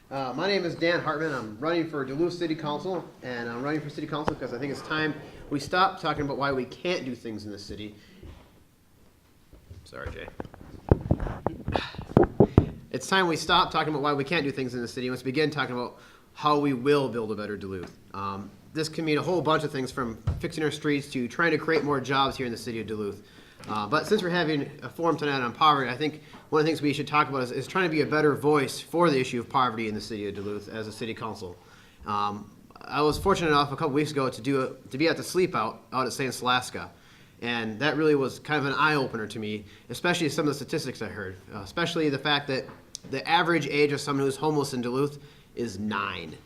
My name is Dan Hartman. I'm running for Duluth City Council, and I'm running for City Council because I think it's time we stop talking about why we can't do things in the city. Sorry, Jay. It's time we stop talking about why we can't do things in the city and let's begin talking about how we will build a better Duluth. This can mean a whole bunch of things, from fixing our streets to trying to create more jobs here in the city of Duluth. But since we're having a forum tonight on poverty, I think one of the things we should talk about is trying to be a better voice for the issue of poverty in the city of Duluth as a city council. I was fortunate enough a couple weeks ago to be at the sleep out at St. Salaska. And that really was kind of an eye-opener to me, especially some of the statistics I heard, especially the fact that the average age of someone who's homeless in Duluth is 9.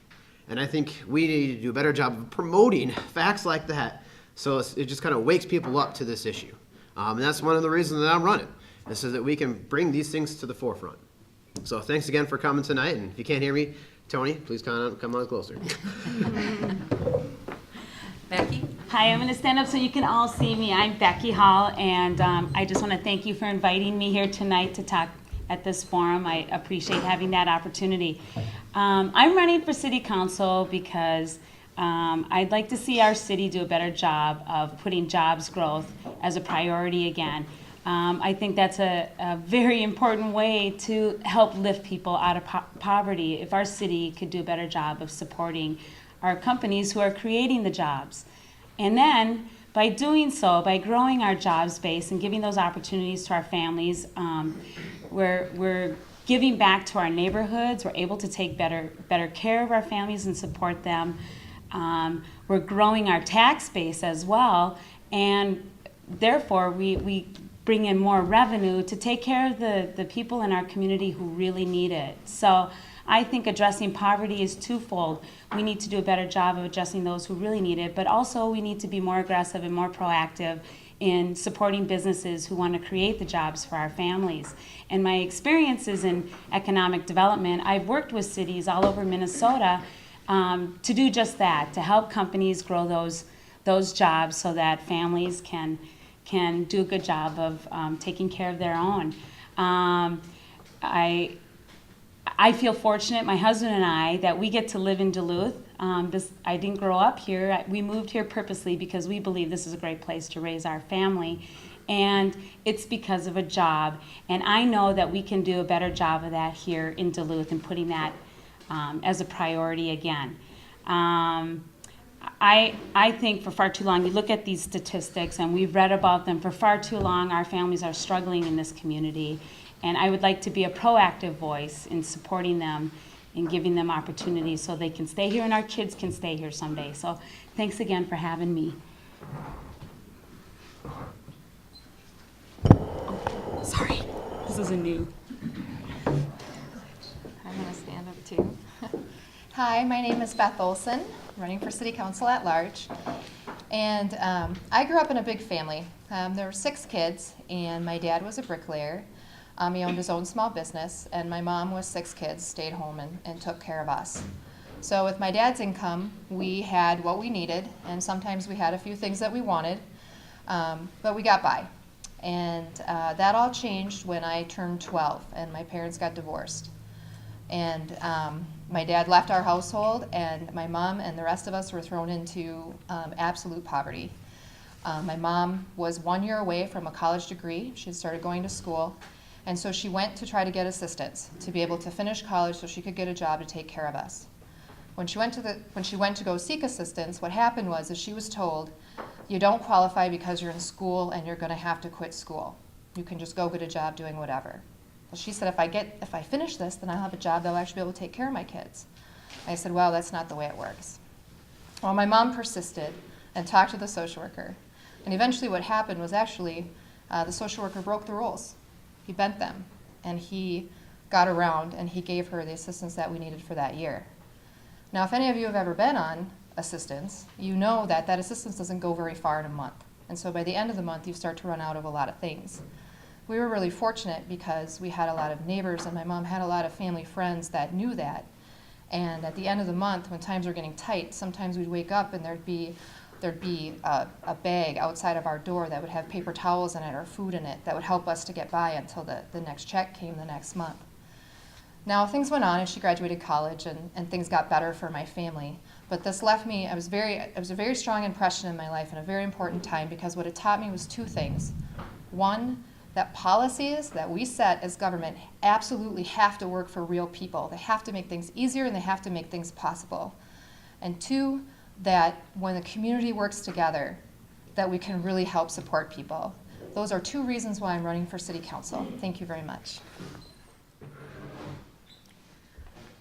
And I think we need to do a better job of promoting facts like that so it just kind of wakes people up to this issue. And that's one of the reasons that I'm running, is so that we can bring these things to the forefront. So thanks again for coming tonight, and if you can't hear me, Tony, please come on closer. Becky? Hi, I'm going to stand up so you can all see me. I'm Becky Hall, and I just want to thank you for inviting me here tonight to talk at this forum. I appreciate having that opportunity. I'm running for City Council because I'd like to see our city do a better job of putting jobs growth as a priority again. I think that's a very important way to help lift people out of poverty if our city could do a better job of supporting our companies who are creating the jobs. And then by doing so, by growing our jobs base and giving those opportunities to our families, we're giving back to our neighborhoods. We're able to take better care of our families and support them. We're growing our tax base as well, and therefore we bring in more revenue to take care of the people in our community who really need it. So I think addressing poverty is twofold. We need to do a better job of addressing those who really need it, but also we need to be more aggressive and more proactive in supporting businesses who want to create the jobs for our families. And my experiences in economic development, I've worked with cities all over Minnesota to do just that, to help companies grow those jobs so that families can do a good job of taking care of their own. I feel fortunate, my husband and I, that we get to live in Duluth. I didn't grow up here. We moved here purposely because we believe this is a great place to raise our family. And it's because of a job. And I know that we can do a better job of that here in Duluth and putting that as a priority again. I think for far too long, you look at these statistics, and we've read about them. For far too long, our families are struggling in this community. And I would like to be a proactive voice in supporting them and giving them opportunities so they can stay here and our kids can stay here someday. So thanks again for having me. Sorry. This is a new. I'm going to stand up too. Hi, my name is Beth Olson, running for City Council at large. And I grew up in a big family. There were 6 kids, and my dad was a bricklayer. He owned his own small business, and my mom was 6 kids, stayed home and took care of us. So with my dad's income, we had what we needed, and sometimes we had a few things that we wanted, but we got by. And that all changed when I turned 12, and my parents got divorced. And my dad left our household, and my mom and the rest of us were thrown into absolute poverty. My mom was 1 year away from a college degree. She had started going to school. And so she went to try to get assistance to be able to finish college so she could get a job to take care of us. When she went to go seek assistance, what happened was she was told, you don't qualify because you're in school and you're going to have to quit school. You can just go get a job doing whatever. Well, she said, if I finish this, then I'll have a job that will actually be able to take care of my kids. I said, well, that's not the way it works. Well, my mom persisted and talked to the social worker. And eventually what happened was actually the social worker broke the rules. He bent them, and he got around, and he gave her the assistance that we needed for that year. Now, if any of you have ever been on assistance, you know that that assistance doesn't go very far in a month. And so by the end of the month, you start to run out of a lot of things. We were really fortunate because we had a lot of neighbors, and my mom had a lot of family friends that knew that. And at the end of the month, when times were getting tight, sometimes we'd wake up and there'd be a bag outside of our door that would have paper towels in it or food in it that would help us to get by until the next check came the next month. Now, things went on as she graduated college, and things got better for my family. But this left me, it was a very strong impression in my life and a very important time, because what it taught me was two things. One, that policies that we set as government absolutely have to work for real people. They have to make things easier and they have to make things possible. And two, that when the community works together, that we can really help support people. Those are two reasons why I'm running for city council. Thank you very much.